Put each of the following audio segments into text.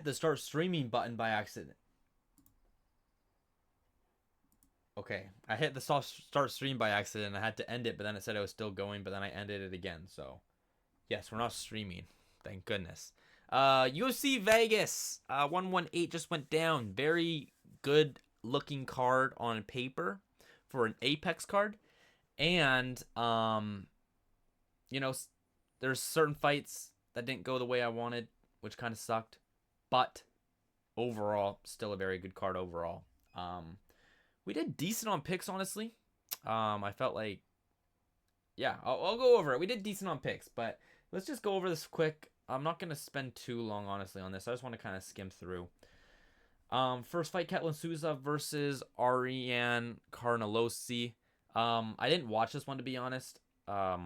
The start streaming button by accident. Okay, I hit the start stream by accident. I had to end it, but then it said it was still going, but then I ended it again. So, yes, we're not streaming. Thank goodness. UFC Vegas 118 just went down. Very good looking card on paper for an Apex card. And you know, there's certain fights that didn't go the way I wanted, which kind of sucked. But overall, still a very good card overall. We did decent on picks, honestly. I felt like, yeah, I'll go over it. We did decent on picks, but let's just go over this quick. I'm not gonna spend too long, honestly, on this. I just want to kind of skim through. First fight, Ketlin Souza versus Ariane Carnelossi. I didn't watch this one, to be honest. I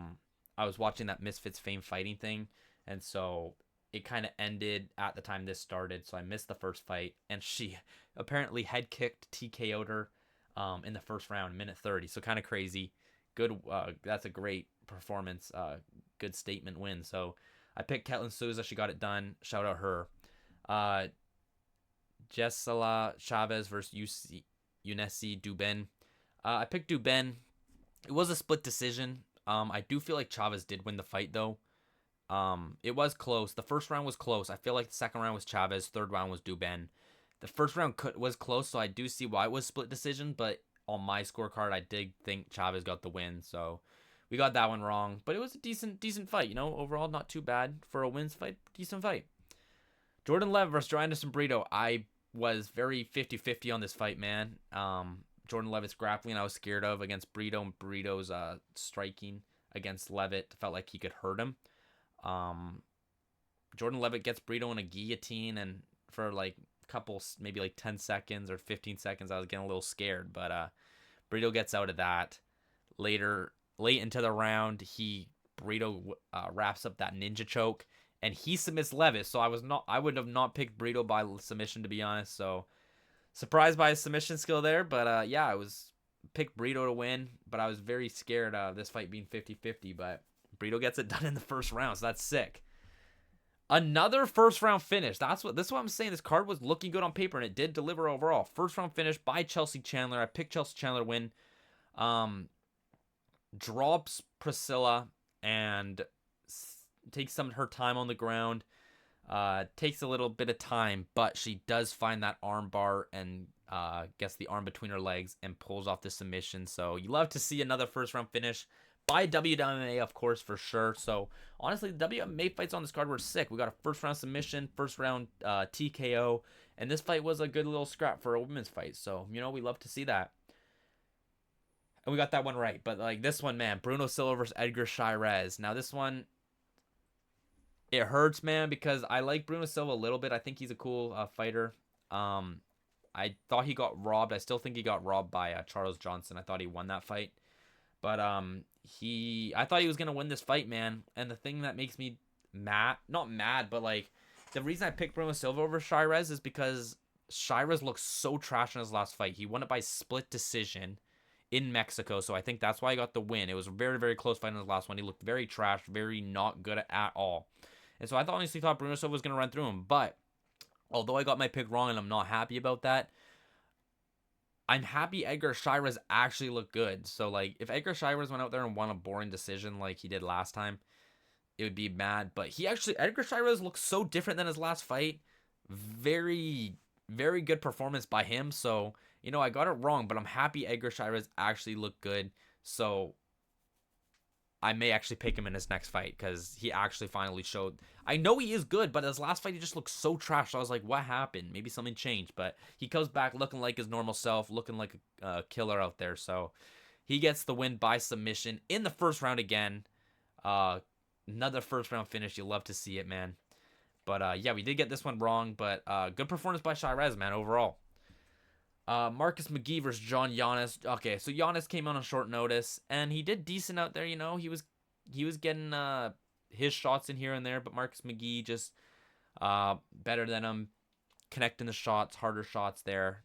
was watching that Misfits Fame fighting thing, and so it kind of ended at the time this started, so I missed the first fight, and she apparently head kicked TKO'd her in the first round, minute 30. So kind of crazy. Good. That's a great performance. Good statement win. So I picked Ketlin Souza. She got it done. Shout out her. Uh, Jessela Chavez versus Unesi Duben. I picked Duben. It was a split decision. I do feel like Chavez did win the fight though. It was close. The first round was close. I feel like the second round was Chavez. Third round was Duben. The first round was close, so I do see why it was split decision. But on my scorecard, I did think Chavez got the win, so we got that one wrong. But it was a decent fight. You know, overall not too bad for a wins fight. Decent fight. Jordan Lev versus Joe Anderson Brito. I was very 50-50 on this fight, man. Jordan Levitt's grappling I was scared of against Brito, and Brito's striking against Levitt felt like he could hurt him. Jordan Levitt gets Brito in a guillotine, and for like a couple, maybe like 10 seconds or 15 seconds, I was getting a little scared. But Brito gets out of that. Late into the round, Brito wraps up that ninja choke, and he submits Levitt. So I would have not picked Brito by submission, to be honest. So surprised by his submission skill there, but yeah, I was picked Brito to win, but I was very scared of this fight being 50-50, but Brito gets it done in the first round, so that's sick. Another first round finish. This is what I'm saying. This card was looking good on paper, and it did deliver overall. First round finish by Chelsea Chandler. I picked Chelsea Chandler to win. Drops Priscilla and takes some of her time on the ground. Takes a little bit of time, but she does find that arm bar and gets the arm between her legs and pulls off the submission. So you love to see another first round finish by WMA, of course, for sure. So honestly, the WMA fights on this card were sick. We got a first round submission, first round TKO, and this fight was a good little scrap for a women's fight. So you know we love to see that. And we got that one right. But like this one, man, Bruno Silva versus Edgar Shirez. Now this one, it hurts, man, because I like Bruno Silva a little bit. I think he's a cool fighter. I thought he got robbed. I still think he got robbed by Charles Johnson. I thought he won that fight, but I thought he was gonna win this fight, man. And the thing that makes me mad, not mad, but like the reason I picked Bruno Silva over Shirez is because Shirez looks so trash in his last fight. He won it by split decision in Mexico, so I think that's why he got the win. It was a very, very close fight in his last one. He looked very trash, very not good at all. And so I honestly thought Bruno Silva was going to run through him. But although I got my pick wrong and I'm not happy about that, I'm happy Edgar Shirez actually looked good. So, like, if Edgar Shirez went out there and won a boring decision like he did last time, it would be mad. But Edgar Shirez looks so different than his last fight. Very, very good performance by him. So, you know, I got it wrong, but I'm happy Edgar Shirez actually looked good. So, I may actually pick him in his next fight because he actually finally showed. I know he is good, but his last fight he just looked so trash. So I was like, what happened? Maybe something changed. But he comes back looking like his normal self, looking like a killer out there. So he gets the win by submission in the first round again. Another first round finish. You love to see it, man. But yeah, we did get this one wrong. But good performance by Shirez, man, overall. Marcus McGee versus John Giannis. Okay, so Giannis came on short notice, and he did decent out there. You know, he was getting his shots in here and there, but Marcus McGee just better than him, connecting the shots, harder shots there.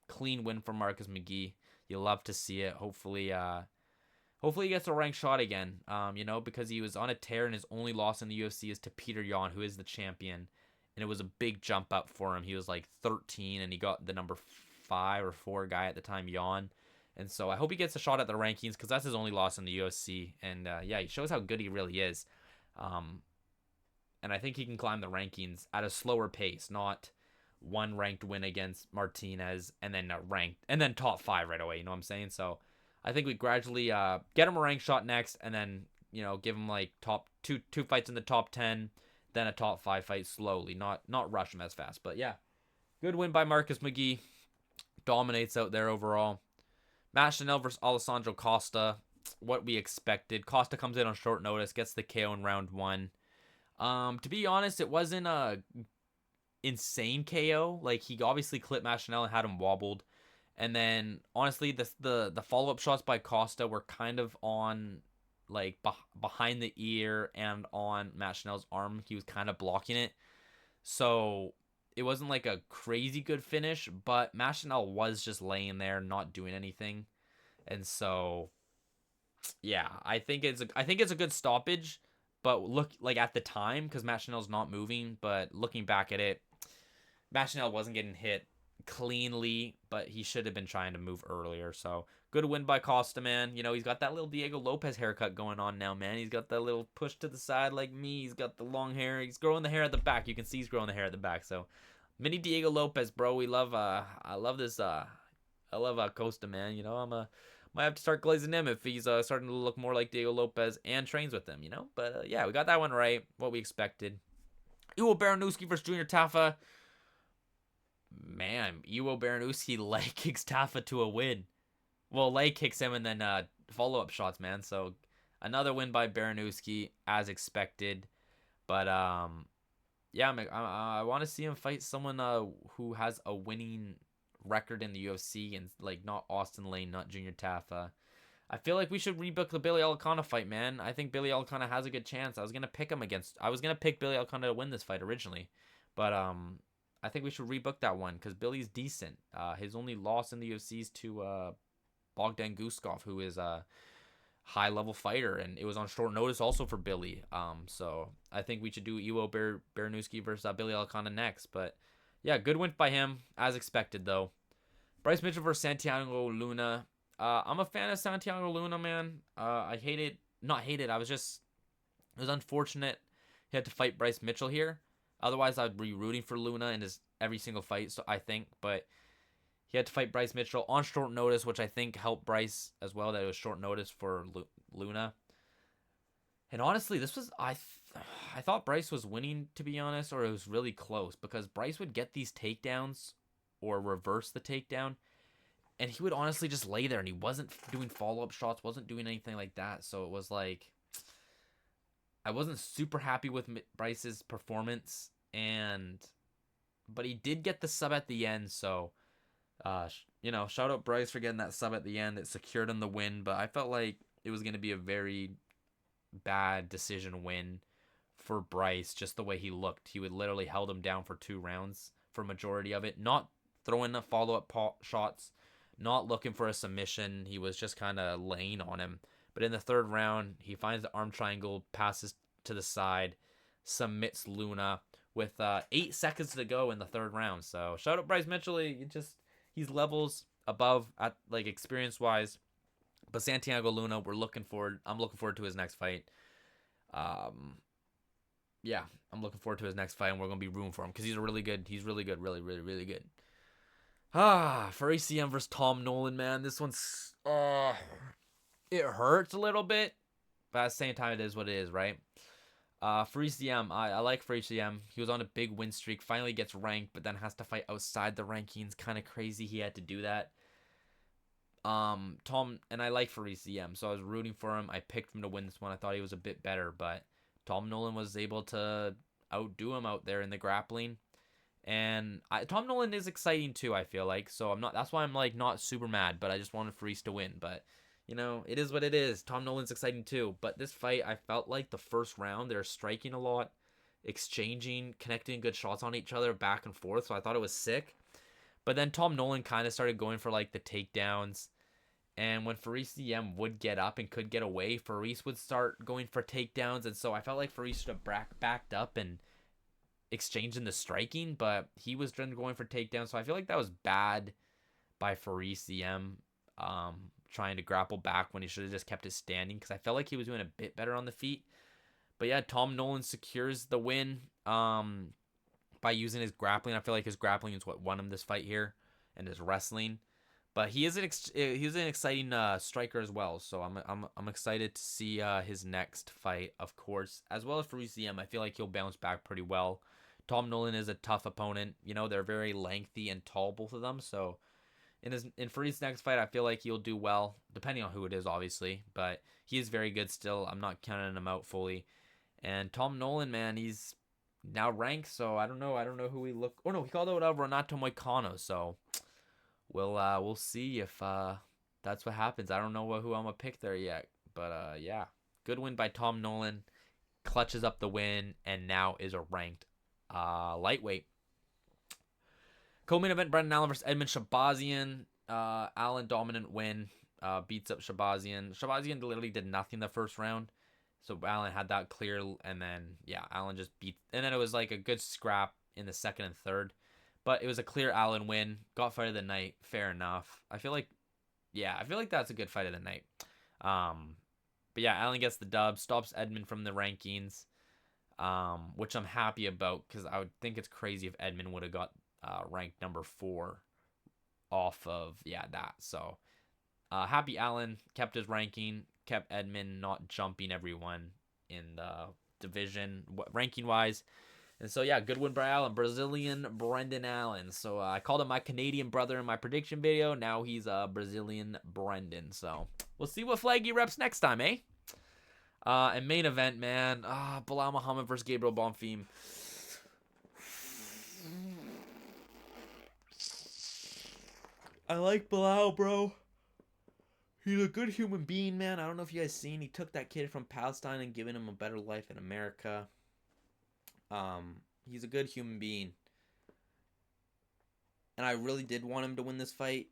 Clean win for Marcus McGee. You love to see it. Hopefully he gets a ranked shot again. You know, because he was on a tear, and his only loss in the UFC is to Peter Yan, who is the champion. and it was a big jump up for him. He was like 13, and he got the number 5 or 4 guy at the time, Jan. And so I hope he gets a shot at the rankings because that's his only loss in the UFC. And yeah, he shows how good he really is. Um, and I think he can climb the rankings at a slower pace, not one ranked win against Martinez and then ranked and then top 5 right away. You know what I'm saying? So I think we gradually get him a rank shot next, and then give him like top two fights in the top 10, then a top 5 fight slowly, not rush him as fast. But yeah, good win by Marcus McGee. Dominates out there overall. Matt Chanel versus Alessandro Costa. What we expected. Costa comes in on short notice, gets the KO in round 1. To be honest, it wasn't a insane KO. Like, he obviously clipped Matt Chanel and had him wobbled. And then honestly, the follow-up shots by Costa were kind of on like behind the ear and on Matt Chanel's arm. He was kind of blocking it. So it wasn't like a crazy good finish, but Matt Chanel was just laying there, not doing anything. And so yeah, I think it's a good stoppage, but look, like, at the time, because Matt Chanel's not moving, but looking back at it, Matt Chanel wasn't getting hit cleanly, but he should have been trying to move earlier. So good win by Costa, man. He's got that little Diego Lopez haircut going on now, man. He's got that little push to the side like me. He's got the long hair. He's growing the hair at the back. You can see he's growing the hair at the back. So mini Diego Lopez, bro. We love I love this I love Costa, man. Might have to start glazing him if he's starting to look more like Diego Lopez and trains with him, But yeah, we got that one right. What we expected. Iwo Baranowski versus Junior Tafa. Man, Iwo Baranowski leg kicks Tafa to a win. Well, leg kicks him and then follow-up shots, man. So another win by Baranowski as expected. But yeah, I want to see him fight someone who has a winning record in the UFC and like not Austin Lane, not Junior Tafa. I feel like we should rebook the Billy Alcana fight, man. I think Billy Alcana has a good chance. I was gonna pick Billy Alcana to win this fight originally, but I think we should rebook that one because Billy's decent. His only loss in the UFC is to Bogdan Guskov, who is a high-level fighter, and it was on short notice also for Billy. So I think we should do Iwo Baranowski versus Billy Alcana next. But yeah, good win by him, as expected, though. Bryce Mitchell versus Santiago Luna. I'm a fan of Santiago Luna, man. I hate it. Not hate it. It was unfortunate he had to fight Bryce Mitchell here. Otherwise, I'd be rooting for Luna in his every single fight, so I think. But he had to fight Bryce Mitchell on short notice, which I think helped Bryce as well, that it was short notice for Luna. And honestly, I thought Bryce was winning, to be honest, or it was really close, because Bryce would get these takedowns or reverse the takedown, and he would honestly just lay there, and he wasn't doing follow-up shots, wasn't doing anything like that. So it was like, I wasn't super happy with Bryce's performance, but he did get the sub at the end, so shout out Bryce for getting that sub at the end. It secured him the win, but I felt like it was going to be a very bad decision win for Bryce, just the way he looked. He would literally held him down for 2 rounds for majority of it, not throwing the follow-up shots, not looking for a submission. He was just kind of laying on him. But in the 3rd round, he finds the arm triangle, passes to the side, submits Luna with 8 seconds to go in the 3rd round. So shout out Bryce Mitchell. He's levels above at like experience-wise. But Santiago Luna, I'm looking forward to his next fight. Yeah, I'm looking forward to his next fight, and we're gonna be rooting for him because he's really good, really, really, really good. For ACM versus Tom Nolan, man, this one's it hurts a little bit, but at the same time, it is what it is, right? For ECM, I like for ECM. He was on a big win streak, finally gets ranked, but then has to fight outside the rankings. Kind of crazy he had to do that. And I like for ECM, so I was rooting for him. I picked him to win this one. I thought he was a bit better, but Tom Nolan was able to outdo him out there in the grappling. And Tom Nolan is exciting too, I feel like. So that's why I'm like not super mad, but I just wanted Freeze to win. But it is what it is. Tom Nolan's exciting too. But this fight, I felt like the first round, they're striking a lot, exchanging, connecting good shots on each other back and forth. So I thought it was sick. But then Tom Nolan kind of started going for like the takedowns. And when Faris CM would get up and could get away, Faris would start going for takedowns. And so I felt like Faris should have backed up and exchanging the striking, but he was going for takedown. So I feel like that was bad by Faris EM, trying to grapple back when he should have just kept it standing, because I felt like he was doing a bit better on the feet. But yeah, Tom Nolan secures the win by using his grappling. I feel like his grappling is what won him this fight here, and his wrestling. But he is an exciting striker as well. So I'm excited to see his next fight, of course, as well as for ECM. I feel like he'll bounce back pretty well. Tom Nolan is a tough opponent. You know, they're very lengthy and tall, both of them. So for his next fight, I feel like he'll do well, depending on who it is, obviously. But he is very good still. I'm not counting him out fully. And Tom Nolan, man, he's now ranked. So I don't know who he look. Oh no, he called out Renato Moicano. So we'll see if that's what happens. I don't know who I'm gonna pick there yet. But yeah, good win by Tom Nolan. Clutches up the win and now is a ranked lightweight. Co-main event, Brendan Allen versus Edmund Shabazian. Allen dominant win. Beats up Shabazian. Shabazian literally did nothing the first round. So Allen had that clear, and then, yeah, Allen just beat. And then it was like a good scrap in the second and third. But it was a clear Allen win. Got fight of the night. Fair enough. I feel like that's a good fight of the night. But yeah, Allen gets the dub. Stops Edmund from the rankings, which I'm happy about, because I would think it's crazy if Edmund would have got ranked number 4 off of that. So happy Allen kept his ranking, kept Edmund not jumping everyone in the division ranking wise. And so yeah, good win by Allen, Brazilian Brendan Allen. So I called him my Canadian brother in my prediction video. Now he's Brazilian Brendan. So we'll see what flag he reps next time, eh? And main event, man, Bilal Muhammad versus Gabriel Bonfim. I like Bilal, bro. He's a good human being, man. I don't know if you guys seen. He took that kid from Palestine and given him a better life in America. He's a good human being. And I really did want him to win this fight.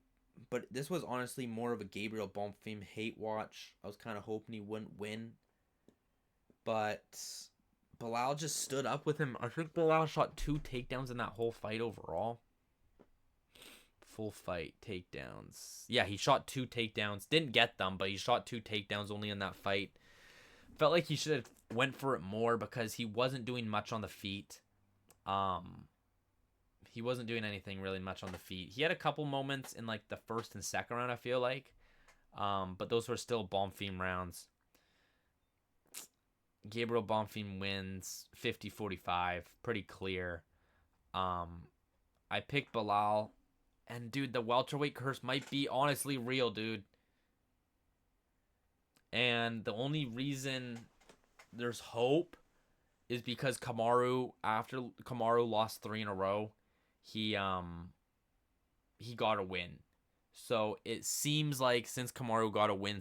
But this was honestly more of a Gabriel Bonfim hate watch. I was kind of hoping he wouldn't win. But Bilal just stood up with him. I think Bilal shot 2 takedowns in that whole fight overall. Full fight takedowns. Yeah, he shot 2 takedowns. Didn't get them, but he shot 2 takedowns only in that fight. Felt like he should have went for it more, because he wasn't doing much on the feet. He wasn't doing anything really much on the feet. He had a couple moments in like the first and second round, I feel like. But those were still Bonfim rounds. Gabriel Bonfim wins 50-45. Pretty clear. I picked Bilal. And, dude, the welterweight curse might be honestly real, dude. And the only reason there's hope is because Kamaru, after Kamaru lost 3 in a row, he got a win. So it seems like since Kamaru got a win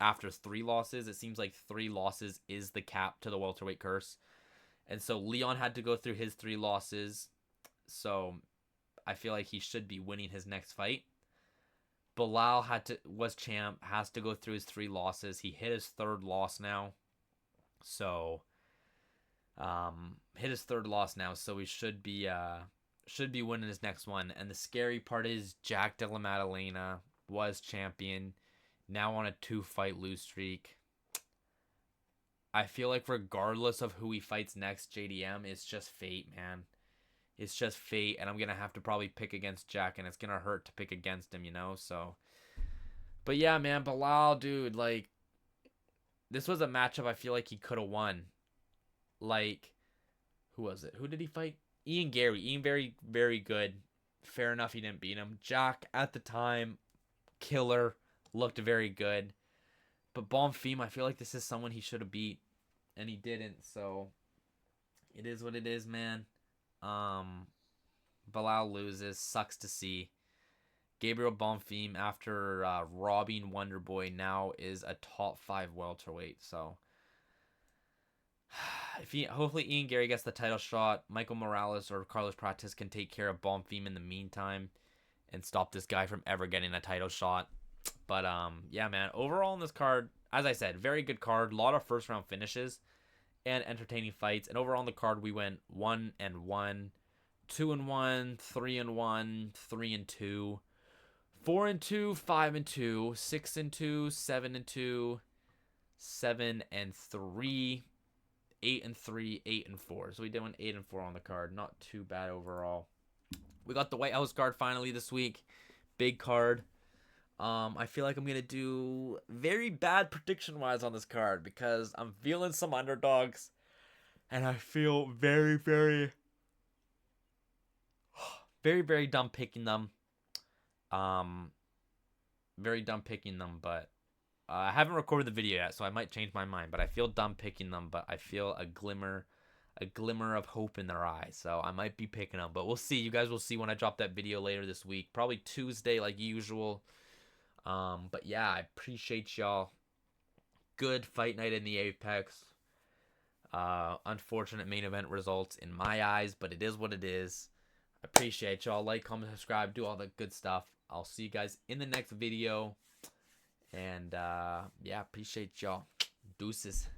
after 3 losses, it seems like 3 losses is the cap to the welterweight curse. And so Leon had to go through his 3 losses. So I feel like he should be winning his next fight. Bilal was champ, has to go through his 3 losses. He hit his 3rd loss now. So hit his 3rd loss now, so he should be winning his next one. And the scary part is Jack Della Maddalena was champion, now on a 2-fight lose streak. I feel like regardless of who he fights next, JDM, it's just fate, man. It's just fate, and I'm going to have to probably pick against Jack, and it's going to hurt to pick against him, so. But yeah, man, Bilal, dude, like, this was a matchup I feel like he could have won. Like, who was it? Who did he fight? Ian Gary. Ian very, very good. Fair enough, he didn't beat him. Jack, at the time, killer, looked very good. But Bonfim, I feel like this is someone he should have beat, and he didn't, so it is what it is, man. Bilal loses. Sucks to see. Gabriel Bonfim, after robbing Wonderboy, now is a top 5 welterweight. So hopefully Ian Gary gets the title shot, Michael Morales or Carlos Pratis can take care of Bonfim in the meantime and stop this guy from ever getting a title shot. But yeah, man, overall in this card, as I said, very good card. A lot of first round finishes. and entertaining fights. And overall on the card, we went 1-1, 2-1, 3-1, 3-2, 4-2, 5-2, 6-2, 7-2, 7-3, 8-3, 8-4. So we did 8-4 on the card. Not too bad overall. We got the White House card finally this week. Big card. I feel like I'm gonna do very bad prediction wise on this card because I'm feeling some underdogs, and I feel very, very, very dumb picking them. Very dumb picking them, but I haven't recorded the video yet, so I might change my mind. But I feel dumb picking them, but I feel a glimmer of hope in their eyes. So I might be picking them, but we'll see. You guys will see when I drop that video later this week, probably Tuesday like usual. But yeah, I appreciate y'all. Good fight night in the Apex. Unfortunate main event results in my eyes, but it is what it is. I appreciate y'all. Like, comment, subscribe, do all the good stuff. I'll see you guys in the next video. And yeah, appreciate y'all. Deuces.